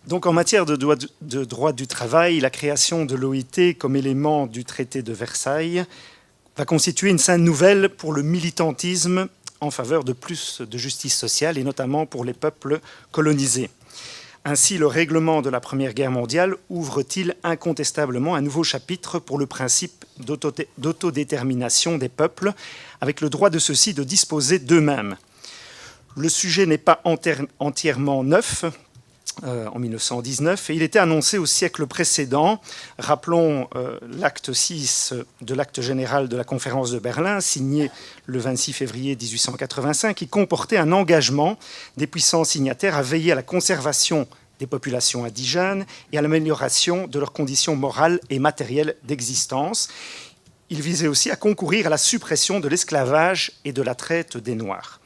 Donc en matière de droit du travail, la création de l'OIT comme élément du traité de Versailles va constituer une scène nouvelle pour le militantisme en faveur de plus de justice sociale et notamment pour les peuples colonisés. Ainsi, le règlement de la Première Guerre mondiale ouvre-t-il incontestablement un nouveau chapitre pour le principe d'autodétermination des peuples, avec le droit de ceux-ci de disposer d'eux-mêmes. Le sujet n'est pas entièrement neuf en 1919 et il était annoncé au siècle précédent. Rappelons l'acte 6 de l'acte général de la conférence de Berlin, signé le 26 février 1885, qui comportait un engagement des puissants signataires à veiller à la conservation des populations indigènes et à l'amélioration de leurs conditions morales et matérielles d'existence. Il visait aussi à concourir à la suppression de l'esclavage et de la traite des Noirs.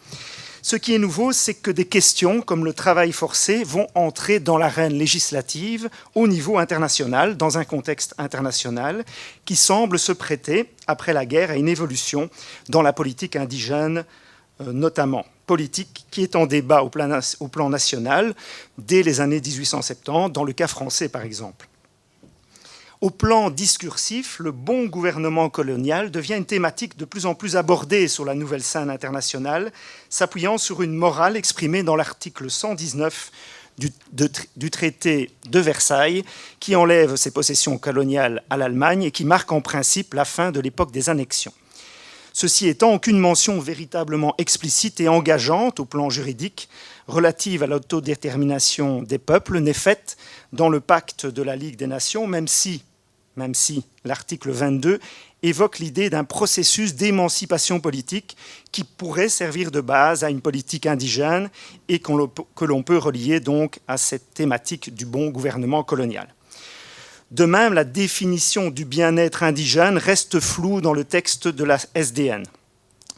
Ce qui est nouveau, c'est que des questions comme le travail forcé vont entrer dans l'arène législative au niveau international, dans un contexte international qui semble se prêter, après la guerre, à une évolution dans la politique indigène notamment. Politique qui est en débat au plan national dès les années 1870, dans le cas français par exemple. Au plan discursif, le bon gouvernement colonial devient une thématique de plus en plus abordée sur la nouvelle scène internationale, s'appuyant sur une morale exprimée dans l'article 119 du traité de Versailles, qui enlève ses possessions coloniales à l'Allemagne et qui marque en principe la fin de l'époque des annexions. Ceci étant, aucune mention véritablement explicite et engageante au plan juridique relative à l'autodétermination des peuples n'est faite dans le pacte de la Ligue des Nations, même si l'article 22 évoque l'idée d'un processus d'émancipation politique qui pourrait servir de base à une politique indigène et que l'on peut relier donc à cette thématique du bon gouvernement colonial. De même, la définition du bien-être indigène reste floue dans le texte de la SDN.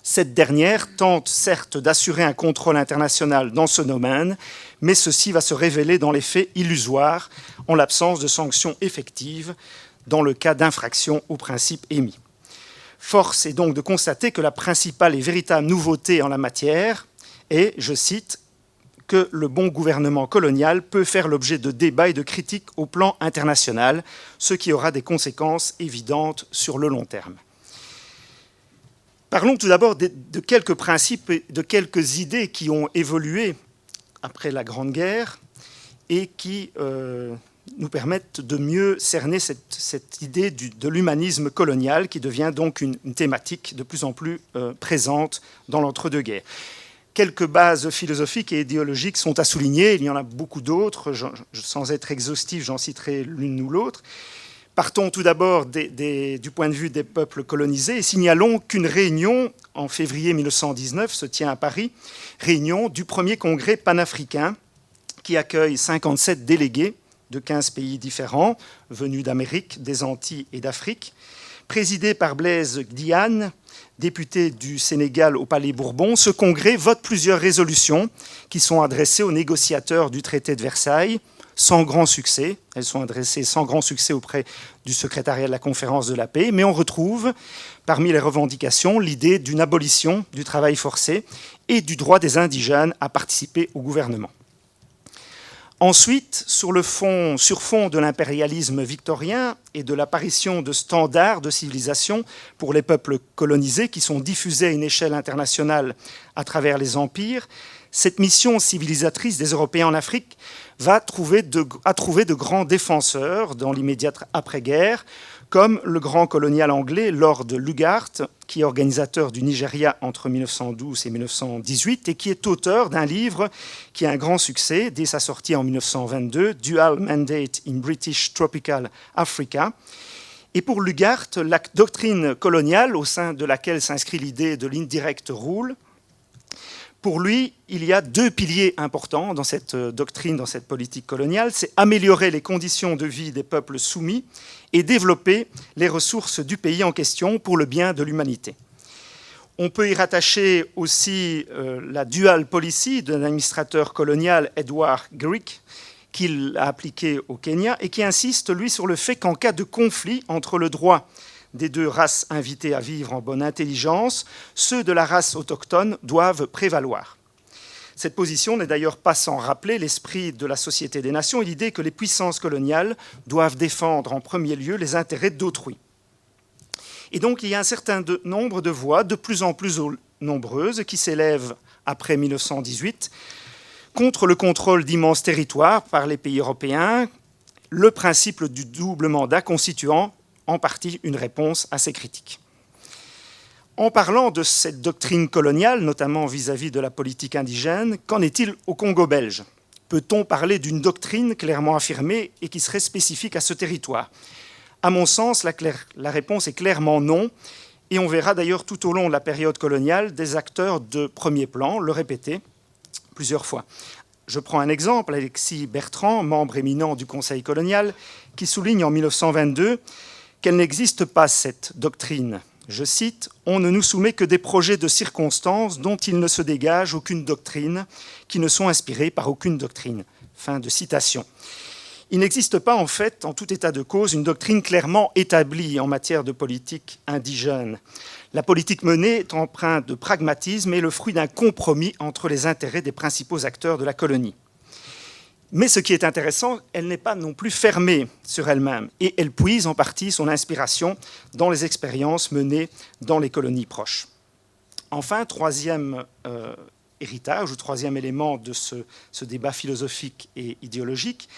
Cette dernière tente certes d'assurer un contrôle international dans ce domaine, mais ceci va se révéler dans les faits illusoire en l'absence de sanctions effectives dans le cas d'infraction aux principes émis. Force est donc de constater que la principale et véritable nouveauté en la matière est, je cite, que le bon gouvernement colonial peut faire l'objet de débats et de critiques au plan international, ce qui aura des conséquences évidentes sur le long terme. Parlons tout d'abord de quelques principes et de quelques idées qui ont évolué après la Grande Guerre et qui nous permettent de mieux cerner cette idée de l'humanisme colonial qui devient donc une thématique de plus en plus présente dans l'entre-deux-guerres. Quelques bases philosophiques et idéologiques sont à souligner, il y en a beaucoup d'autres, sans être exhaustif, j'en citerai l'une ou l'autre. Partons tout d'abord du point de vue des peuples colonisés et signalons qu'une réunion en février 1919 se tient à Paris, réunion du premier congrès panafricain qui accueille 57 délégués de 15 pays différents, venus d'Amérique, des Antilles et d'Afrique, présidé par Blaise Diagne, député du Sénégal au Palais Bourbon. Ce congrès vote plusieurs résolutions qui sont adressées aux négociateurs du traité de Versailles, sans grand succès. Elles sont adressées sans grand succès auprès du secrétariat de la Conférence de la paix, mais on retrouve parmi les revendications l'idée d'une abolition du travail forcé et du droit des indigènes à participer au gouvernement. Ensuite, sur fond de l'impérialisme victorien et de l'apparition de standards de civilisation pour les peuples colonisés qui sont diffusés à une échelle internationale à travers les empires, cette mission civilisatrice des Européens en Afrique a trouvé de grands défenseurs dans l'immédiate après-guerre, comme le grand colonial anglais Lord Lugard, qui est organisateur du Nigeria entre 1912 et 1918 et qui est auteur d'un livre qui a un grand succès dès sa sortie en 1922, Dual Mandate in British Tropical Africa. Et pour Lugard, la doctrine coloniale, au sein de laquelle s'inscrit l'idée de l'indirect rule, pour lui, il y a deux piliers importants dans cette doctrine, dans cette politique coloniale. C'est améliorer les conditions de vie des peuples soumis et développer les ressources du pays en question pour le bien de l'humanité. On peut y rattacher aussi la dual policy de l'administrateur colonial Edward Greig, qu'il a appliqué au Kenya et qui insiste, lui, sur le fait qu'en cas de conflit entre le droit des deux races invitées à vivre en bonne intelligence, ceux de la race autochtone doivent prévaloir. Cette position n'est d'ailleurs pas sans rappeler l'esprit de la Société des Nations et l'idée que les puissances coloniales doivent défendre en premier lieu les intérêts d'autrui. Et donc il y a un certain nombre de voix, de plus en plus nombreuses, qui s'élèvent après 1918 contre le contrôle d'immenses territoires par les pays européens, le principe du double mandat constituant en partie une réponse à ces critiques. En parlant de cette doctrine coloniale, notamment vis-à-vis de la politique indigène, qu'en est-il au Congo belge? Peut-on parler d'une doctrine clairement affirmée et qui serait spécifique à ce territoire? À mon sens, la réponse est clairement non, et on verra d'ailleurs tout au long de la période coloniale des acteurs de premier plan le répéter plusieurs fois. Je prends un exemple, Alexis Bertrand, membre éminent du Conseil colonial, qui souligne en 1922 qu'elle n'existe pas, cette doctrine. Je cite, « On ne nous soumet que des projets de circonstances dont il ne se dégage aucune doctrine, qui ne sont inspirés par aucune doctrine. » Fin de citation. Il n'existe pas, en fait, en tout état de cause, une doctrine clairement établie en matière de politique indigène. La politique menée est empreinte de pragmatisme et le fruit d'un compromis entre les intérêts des principaux acteurs de la colonie. Mais ce qui est intéressant, elle n'est pas non plus fermée sur elle-même et elle puise en partie son inspiration dans les expériences menées dans les colonies proches. Enfin, troisième héritage ou troisième élément de ce débat philosophique et idéologique,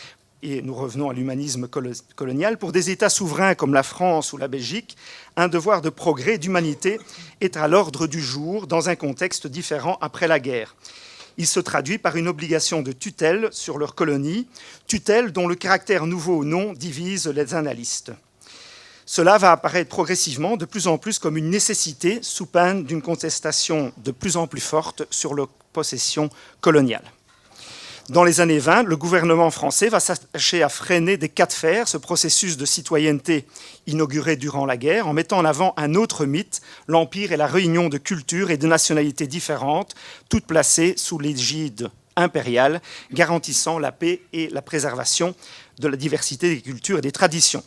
et nous revenons à l'humanisme colonial, pour des États souverains comme la France ou la Belgique, un devoir de progrès et d'humanité est à l'ordre du jour dans un contexte différent après la guerre. Il se traduit par une obligation de tutelle sur leurs colonies, tutelle dont le caractère nouveau ou non divise les annalistes. Cela va apparaître progressivement de plus en plus comme une nécessité sous peine d'une contestation de plus en plus forte sur leurs possessions coloniales. Dans les années 20, le gouvernement français va s'attacher à freiner des cas de fer ce processus de citoyenneté inauguré durant la guerre en mettant en avant un autre mythe, l'Empire et la réunion de cultures et de nationalités différentes, toutes placées sous l'égide impériale, garantissant la paix et la préservation de la diversité des cultures et des traditions.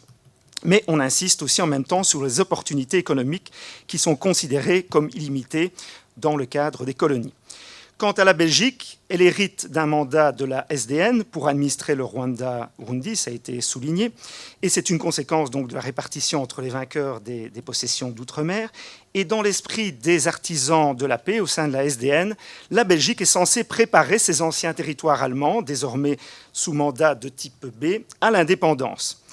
Mais on insiste aussi en même temps sur les opportunités économiques qui sont considérées comme illimitées dans le cadre des colonies. Quant à la Belgique, elle hérite d'un mandat de la SDN pour administrer le Rwanda-Burundi, ça a été souligné, et c'est une conséquence donc de la répartition entre les vainqueurs des possessions d'outre-mer. Et dans l'esprit des artisans de la paix au sein de la SDN, la Belgique est censée préparer ses anciens territoires allemands, désormais sous mandat de type B, à l'indépendance.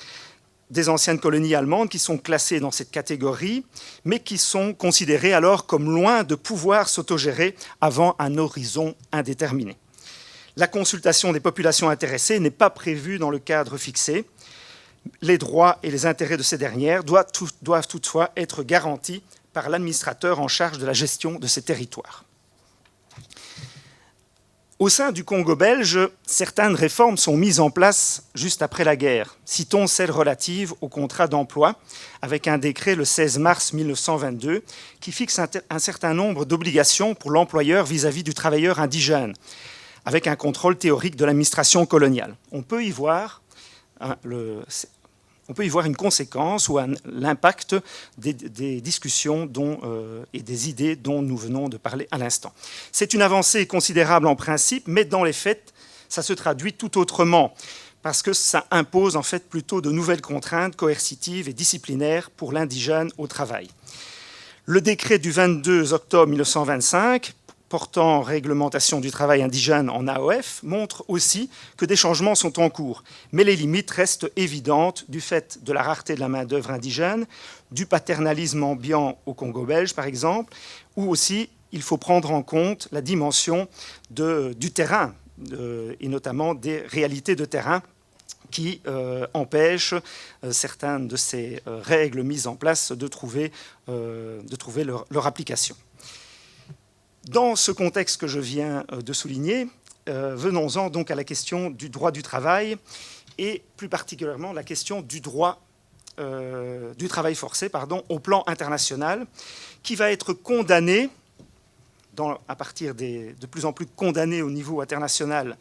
Des anciennes colonies allemandes qui sont classées dans cette catégorie, mais qui sont considérées alors comme loin de pouvoir s'autogérer avant un horizon indéterminé. La consultation des populations intéressées n'est pas prévue dans le cadre fixé. Les droits et les intérêts de ces dernières doivent toutefois être garantis par l'administrateur en charge de la gestion de ces territoires. Au sein du Congo belge, certaines réformes sont mises en place juste après la guerre. Citons celle relative au contrat d'emploi, avec un décret le 16 mars 1922 qui fixe un certain nombre d'obligations pour l'employeur vis-à-vis du travailleur indigène, avec un contrôle théorique de l'administration coloniale. On peut y voir une conséquence ou l'impact des discussions et des idées dont nous venons de parler à l'instant. C'est une avancée considérable en principe, mais dans les faits, ça se traduit tout autrement, parce que ça impose en fait plutôt de nouvelles contraintes coercitives et disciplinaires pour l'indigène au travail. Le décret du 22 octobre 1925 portant réglementation du travail indigène en AOF montre aussi que des changements sont en cours. Mais les limites restent évidentes du fait de la rareté de la main-d'œuvre indigène, du paternalisme ambiant au Congo belge, par exemple, ou aussi il faut prendre en compte la dimension du terrain, et notamment des réalités de terrain qui empêchent certaines de ces règles mises en place de trouver leur application. Dans ce contexte que je viens de souligner, venons-en donc à la question du droit du travail et plus particulièrement la question du droit du travail forcé au plan international, qui va être condamné, à partir de plus en plus condamné au niveau international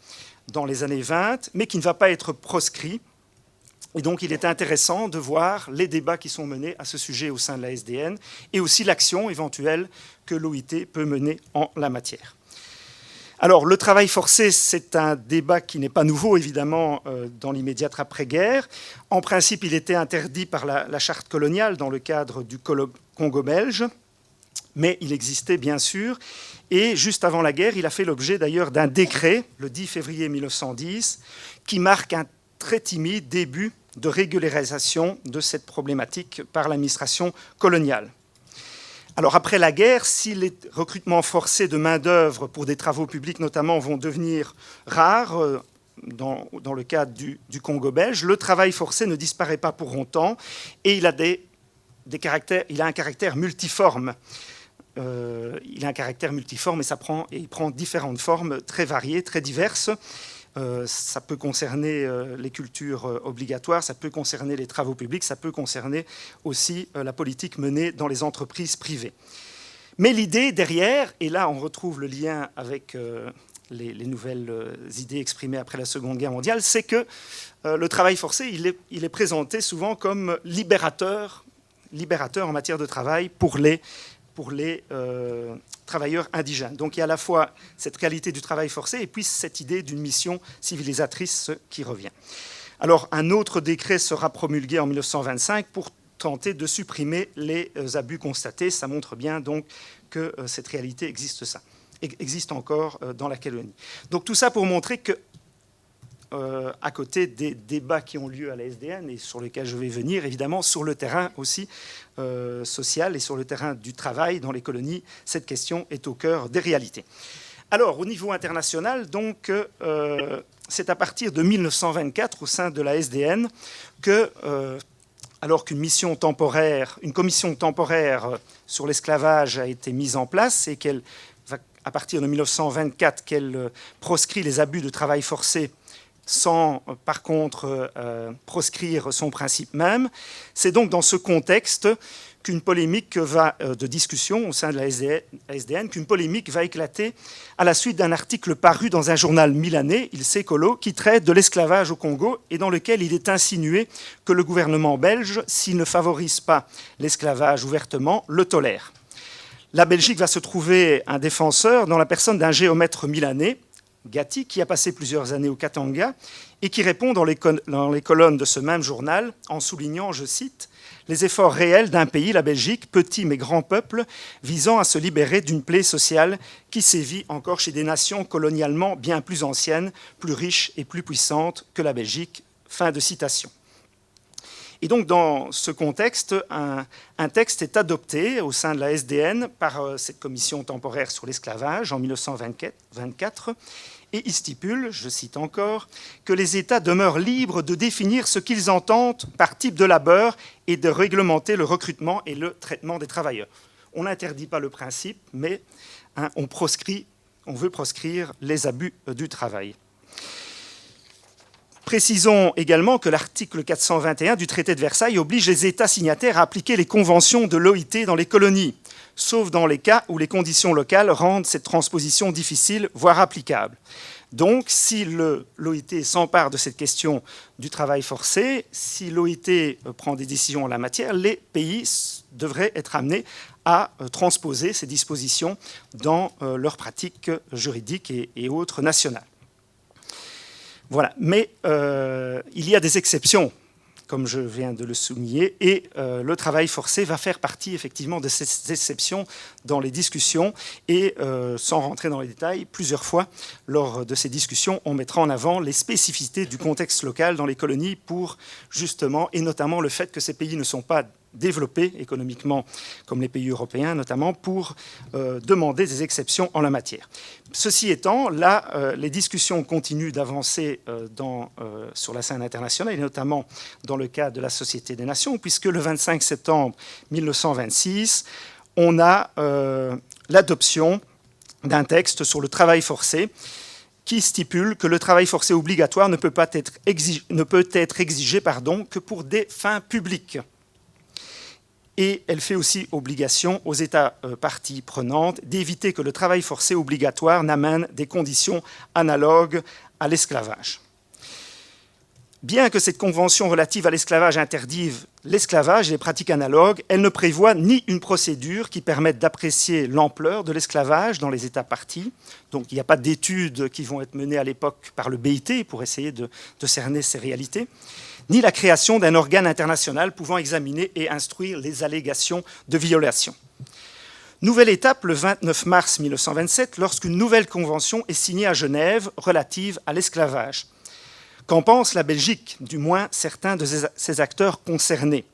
dans les années 20, mais qui ne va pas être proscrit. Et donc, il est intéressant de voir les débats qui sont menés à ce sujet au sein de la SDN et aussi l'action éventuelle que l'OIT peut mener en la matière. Alors, le travail forcé, c'est un débat qui n'est pas nouveau, évidemment, dans l'immédiate après-guerre. En principe, il était interdit par la charte coloniale dans le cadre du Congo belge, mais il existait bien sûr. Et juste avant la guerre, il a fait l'objet d'ailleurs d'un décret, le 10 février 1910, qui marque un très timide début de régularisation de cette problématique par l'administration coloniale. Alors après la guerre, si les recrutements forcés de main-d'œuvre pour des travaux publics notamment vont devenir rares, dans le cadre du Congo belge, le travail forcé ne disparaît pas pour longtemps et il a un caractère multiforme. Il a un caractère multiforme et il prend différentes formes très variées, très diverses. Ça peut concerner les cultures obligatoires, ça peut concerner les travaux publics, ça peut concerner aussi la politique menée dans les entreprises privées. Mais l'idée derrière, et là on retrouve le lien avec les nouvelles idées exprimées après la Seconde Guerre mondiale, c'est que le travail forcé, il est présenté souvent comme libérateur en matière de travail pour les travailleurs indigènes. Donc il y a à la fois cette réalité du travail forcé et puis cette idée d'une mission civilisatrice qui revient. Alors un autre décret sera promulgué en 1925 pour tenter de supprimer les abus constatés. Ça montre bien donc que cette réalité existe encore dans la colonie. Donc tout ça pour montrer que à côté des débats qui ont lieu à la SDN et sur lesquels je vais venir, évidemment, sur le terrain aussi social et sur le terrain du travail dans les colonies, cette question est au cœur des réalités. Alors, au niveau international, donc, c'est à partir de 1924, au sein de la SDN, que, alors qu'une commission temporaire sur l'esclavage a été mise en place et qu'elle, à partir de 1924, qu'elle proscrit les abus de travail forcé sans, par contre, proscrire son principe même. C'est donc dans ce contexte qu'une polémique de discussion au sein de la SDN, qu'une polémique va éclater à la suite d'un article paru dans un journal milanais, Il Secolo, qui traite de l'esclavage au Congo et dans lequel il est insinué que le gouvernement belge, s'il ne favorise pas l'esclavage ouvertement, le tolère. La Belgique va se trouver un défenseur dans la personne d'un géomètre milanais, Gatti, qui a passé plusieurs années au Katanga et qui répond dans les colonnes de ce même journal en soulignant, je cite, « les efforts réels d'un pays, la Belgique, petit mais grand peuple, visant à se libérer d'une plaie sociale qui sévit encore chez des nations colonialement bien plus anciennes, plus riches et plus puissantes que la Belgique ». Fin de citation. Et donc, dans ce contexte, un texte est adopté au sein de la SDN par cette commission temporaire sur l'esclavage en 1924, et il stipule, je cite encore, que les États demeurent libres de définir ce qu'ils entendent par type de labeur et de réglementer le recrutement et le traitement des travailleurs. On n'interdit pas le principe, mais on veut proscrire les abus du travail. Précisons également que l'article 421 du traité de Versailles oblige les États signataires à appliquer les conventions de l'OIT dans les colonies, sauf dans les cas où les conditions locales rendent cette transposition difficile, voire applicable. Donc, si l'OIT s'empare de cette question du travail forcé, si l'OIT prend des décisions en la matière, les pays devraient être amenés à transposer ces dispositions dans leurs pratiques juridiques et autres nationales. Voilà, mais il y a des exceptions, comme je viens de le souligner, et le travail forcé va faire partie effectivement de ces exceptions dans les discussions, et sans rentrer dans les détails, plusieurs fois, lors de ces discussions, on mettra en avant les spécificités du contexte local dans les colonies pour justement, et notamment le fait que ces pays ne sont pas développés économiquement comme les pays européens, notamment pour demander des exceptions en la matière. Ceci étant, là, les discussions continuent d'avancer sur la scène internationale, et notamment dans le cadre de la Société des Nations, puisque le 25 septembre 1926, on a l'adoption d'un texte sur le travail forcé qui stipule que le travail forcé obligatoire ne peut être exigé que pour des fins publiques. Et elle fait aussi obligation aux États parties prenantes d'éviter que le travail forcé obligatoire n'amène des conditions analogues à l'esclavage. Bien que cette convention relative à l'esclavage interdise l'esclavage et les pratiques analogues, elle ne prévoit ni une procédure qui permette d'apprécier l'ampleur de l'esclavage dans les États parties. Donc il n'y a pas d'études qui vont être menées à l'époque par le BIT pour essayer de cerner ces réalités, ni la création d'un organe international pouvant examiner et instruire les allégations de violation. Nouvelle étape le 29 mars 1927, lorsqu'une nouvelle convention est signée à Genève relative à l'esclavage. Qu'en pense la Belgique, du moins certains de ses acteurs concernés?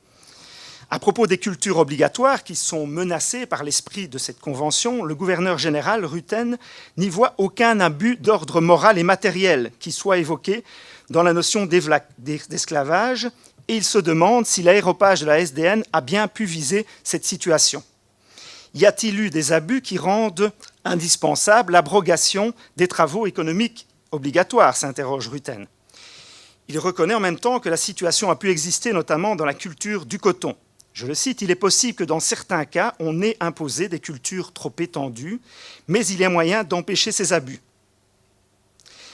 À propos des cultures obligatoires qui sont menacées par l'esprit de cette convention, le gouverneur général Rutten n'y voit aucun abus d'ordre moral et matériel qui soit évoqué dans la notion d'esclavage, et il se demande si l'aéropage de la SDN a bien pu viser cette situation. Y a-t-il eu des abus qui rendent indispensable l'abrogation des travaux économiques obligatoires, s'interroge Rutten. Il reconnaît en même temps que la situation a pu exister notamment dans la culture du coton. Je le cite, « Il est possible que dans certains cas, on ait imposé des cultures trop étendues, mais il y a moyen d'empêcher ces abus.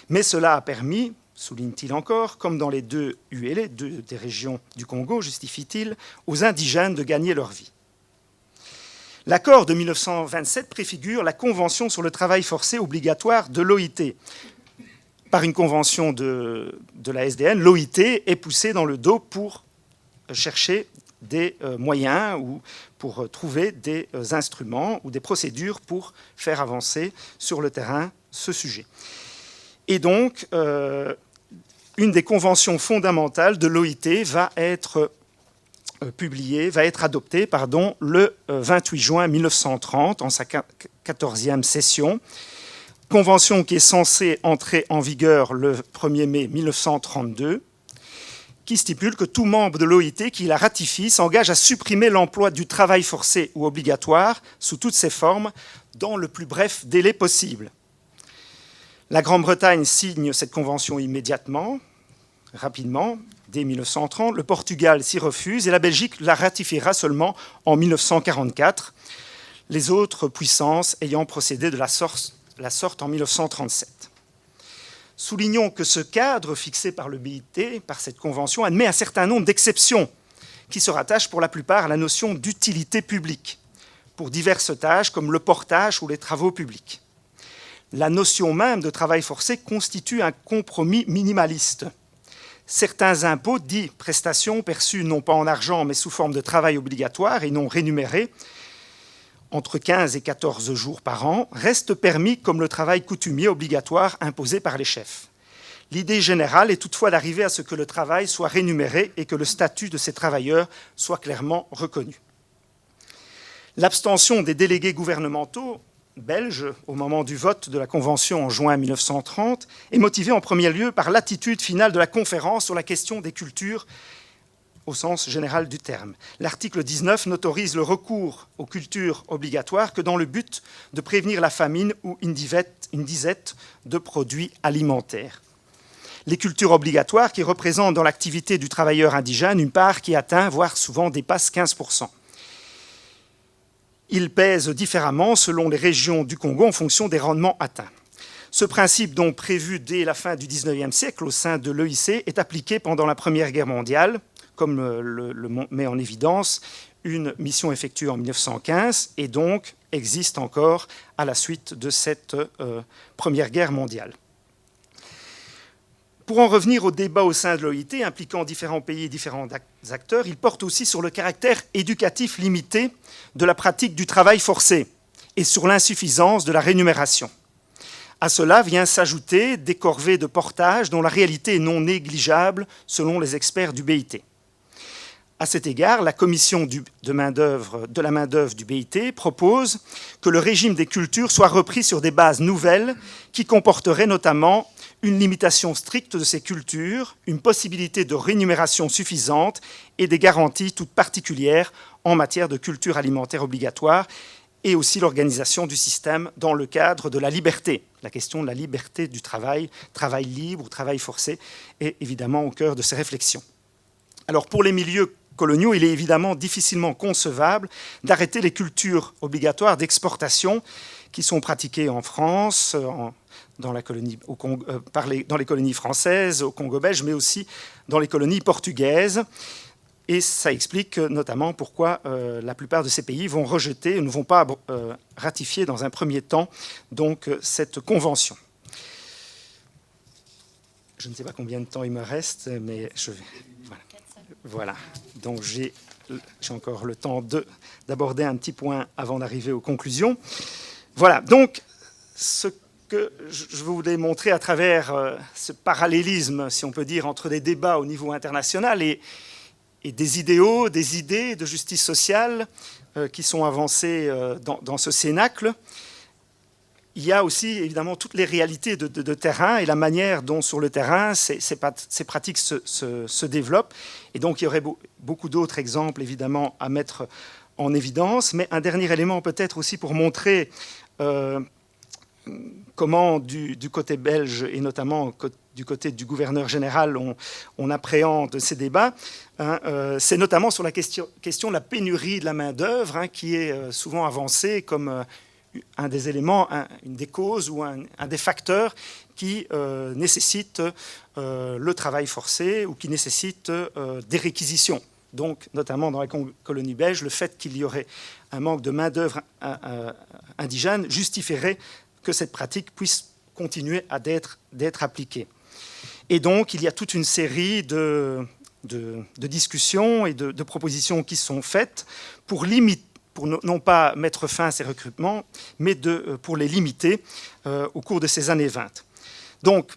Mais cela a permis, souligne-t-il encore, comme dans les deux ULA, des régions du Congo, justifie-t-il, aux indigènes de gagner leur vie. » L'accord de 1927 préfigure la Convention sur le travail forcé obligatoire de l'OIT. Par une convention de la SDN, l'OIT est poussée dans le dos pour chercher des moyens ou pour trouver des instruments ou des procédures pour faire avancer sur le terrain ce sujet. Et donc, une des conventions fondamentales de l'OIT va être adoptée le 28 juin 1930 en sa 14e session. Convention qui est censée entrer en vigueur le 1er mai 1932, qui stipule que tout membre de l'OIT qui la ratifie s'engage à supprimer l'emploi du travail forcé ou obligatoire sous toutes ses formes dans le plus bref délai possible. La Grande-Bretagne signe cette convention immédiatement, rapidement, dès 1930. Le Portugal s'y refuse et la Belgique la ratifiera seulement en 1944, les autres puissances ayant procédé de la sorte en 1937. Soulignons que ce cadre fixé par le BIT, par cette convention, admet un certain nombre d'exceptions qui se rattachent pour la plupart à la notion d'utilité publique, pour diverses tâches comme le portage ou les travaux publics. La notion même de travail forcé constitue un compromis minimaliste. Certains impôts, dits prestations perçues non pas en argent mais sous forme de travail obligatoire et non rémunéré, entre 15 et 14 jours par an, restent permis comme le travail coutumier obligatoire imposé par les chefs. L'idée générale est toutefois d'arriver à ce que le travail soit rémunéré et que le statut de ces travailleurs soit clairement reconnu. L'abstention des délégués gouvernementaux belges au moment du vote de la Convention en juin 1930 est motivée en premier lieu par l'attitude finale de la conférence sur la question des cultures au sens général du terme. L'article 19 n'autorise le recours aux cultures obligatoires que dans le but de prévenir la famine ou une disette de produits alimentaires. Les cultures obligatoires qui représentent dans l'activité du travailleur indigène une part qui atteint, voire souvent dépasse 15%. Ils pèsent différemment selon les régions du Congo en fonction des rendements atteints. Ce principe, donc prévu dès la fin du XIXe siècle au sein de l'EIC, est appliqué pendant la Première Guerre mondiale, comme le met en évidence une mission effectuée en 1915, et donc existe encore à la suite de cette Première Guerre mondiale. Pour en revenir au débat au sein de l'OIT, impliquant différents pays et différents acteurs, il porte aussi sur le caractère éducatif limité de la pratique du travail forcé et sur l'insuffisance de la rémunération. À cela vient s'ajouter des corvées de portage dont la réalité est non négligeable selon les experts du BIT. À cet égard, la commission de la main-d'œuvre du BIT propose que le régime des cultures soit repris sur des bases nouvelles qui comporteraient notamment une limitation stricte de ces cultures, une possibilité de rémunération suffisante et des garanties toutes particulières en matière de culture alimentaire obligatoire et aussi l'organisation du système dans le cadre de la liberté. La question de la liberté du travail, travail libre ou travail forcé, est évidemment au cœur de ces réflexions. Alors pour les milieux coloniaux, il est évidemment difficilement concevable d'arrêter les cultures obligatoires d'exportation qui sont pratiquées en France, dans les colonies françaises, au Congo belge, mais aussi dans les colonies portugaises. Et ça explique notamment pourquoi la plupart de ces pays vont rejeter, ne vont pas ratifier dans un premier temps donc, cette convention. Je ne sais pas combien de temps il me reste, mais je vais... Voilà. Donc j'ai encore le temps d'aborder un petit point avant d'arriver aux conclusions. Voilà. Donc, ce que je voulais montrer à travers ce parallélisme, si on peut dire, entre des débats au niveau international et des idéaux, des idées de justice sociale qui sont avancées dans ce cénacle. Il y a aussi évidemment toutes les réalités de terrain et la manière dont sur le terrain ces pratiques se développent. Et donc il y aurait beaucoup d'autres exemples évidemment à mettre en évidence. Mais un dernier élément peut-être aussi pour montrer comment du côté belge et notamment du côté du gouverneur général on appréhende ces débats, c'est notamment sur la question de la pénurie de la main-d'œuvre qui est souvent avancée comme un des éléments, une des causes ou un des facteurs qui nécessite le travail forcé ou qui nécessite des réquisitions. Donc, notamment dans la colonie belge, le fait qu'il y aurait un manque de main-d'œuvre indigène justifierait que cette pratique puisse continuer d'être appliquée. Et donc, il y a toute une série de discussions et de propositions qui sont faites pour limiter, pour non pas mettre fin à ces recrutements, mais pour les limiter au cours de ces années 20. Donc,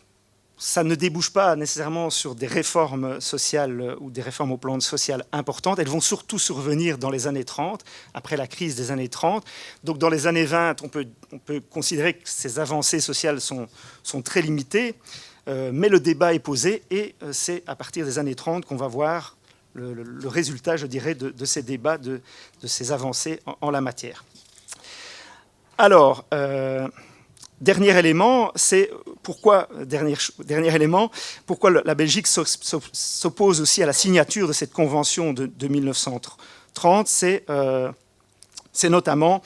ça ne débouche pas nécessairement sur des réformes sociales ou des réformes au plan social importantes. Elles vont surtout survenir dans les années 30, après la crise des années 30. Donc, dans les années 20, on peut considérer que ces avancées sociales sont très limitées, mais le débat est posé et c'est à partir des années 30 qu'on va voir le résultat, je dirais, de ces débats, de ces avancées en la matière. Alors, dernier élément, c'est pourquoi la Belgique s'oppose aussi à la signature de cette convention de 1930. C'est notamment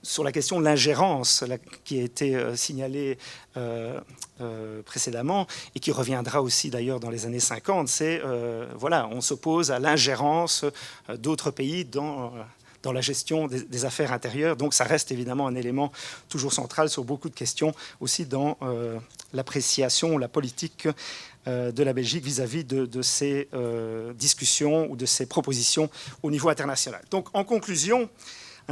sur la question de l'ingérence qui a été signalée précédemment et qui reviendra aussi d'ailleurs dans les années 50, voilà, on s'oppose à l'ingérence d'autres pays dans la gestion des affaires intérieures. Donc ça reste évidemment un élément toujours central sur beaucoup de questions, aussi dans l'appréciation, la politique de la Belgique vis-à-vis de ces discussions ou de ces propositions au niveau international. Donc en conclusion,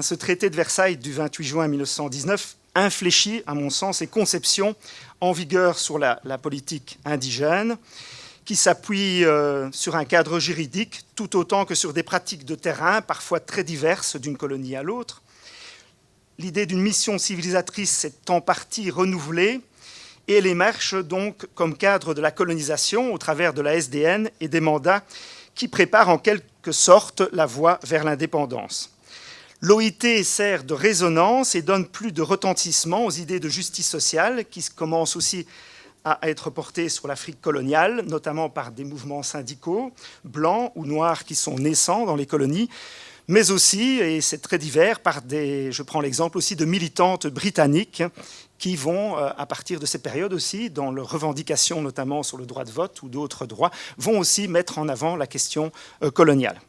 ce traité de Versailles du 28 juin 1919 infléchit, à mon sens, les conceptions en vigueur sur la politique indigène, qui s'appuie sur un cadre juridique tout autant que sur des pratiques de terrain, parfois très diverses d'une colonie à l'autre. L'idée d'une mission civilisatrice s'est en partie renouvelée et elle émerge donc comme cadre de la colonisation au travers de la SDN et des mandats qui préparent en quelque sorte la voie vers l'indépendance. L'OIT sert de résonance et donne plus de retentissement aux idées de justice sociale qui commencent aussi à être portées sur l'Afrique coloniale, notamment par des mouvements syndicaux, blancs ou noirs qui sont naissants dans les colonies, mais aussi, et c'est très divers, je prends l'exemple aussi de militantes britanniques qui vont, à partir de cette période aussi, dans leurs revendications notamment sur le droit de vote ou d'autres droits, vont aussi mettre en avant la question coloniale.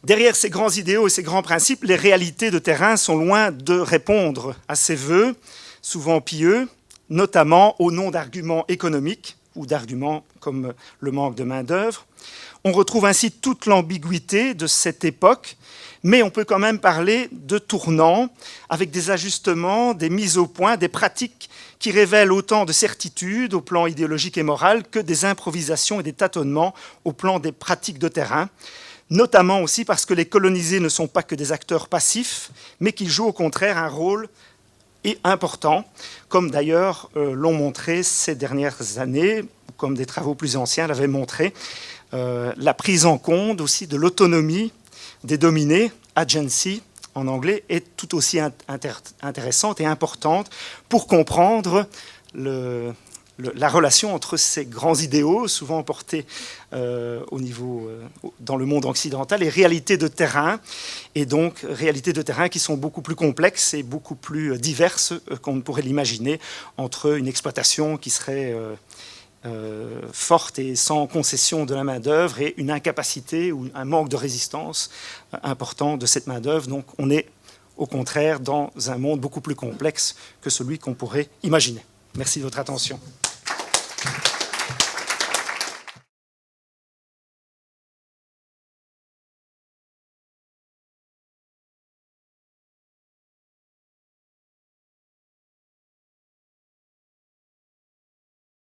Derrière ces grands idéaux et ces grands principes, les réalités de terrain sont loin de répondre à ces vœux, souvent pieux, notamment au nom d'arguments économiques ou d'arguments comme le manque de main-d'œuvre. On retrouve ainsi toute l'ambiguïté de cette époque, mais on peut quand même parler de tournants avec des ajustements, des mises au point, des pratiques qui révèlent autant de certitudes au plan idéologique et moral que des improvisations et des tâtonnements au plan des pratiques de terrain, notamment aussi parce que les colonisés ne sont pas que des acteurs passifs, mais qu'ils jouent au contraire un rôle important, comme d'ailleurs l'ont montré ces dernières années, comme des travaux plus anciens l'avaient montré, la prise en compte aussi de l'autonomie des dominés, agency en anglais, est tout aussi intéressante et importante pour comprendre la relation entre ces grands idéaux, souvent portés dans le monde occidental, et réalités de terrain, et donc réalités de terrain qui sont beaucoup plus complexes et beaucoup plus diverses qu'on ne pourrait l'imaginer, entre une exploitation qui serait forte et sans concession de la main-d'œuvre et une incapacité ou un manque de résistance important de cette main-d'œuvre. Donc on est au contraire dans un monde beaucoup plus complexe que celui qu'on pourrait imaginer. Merci de votre attention.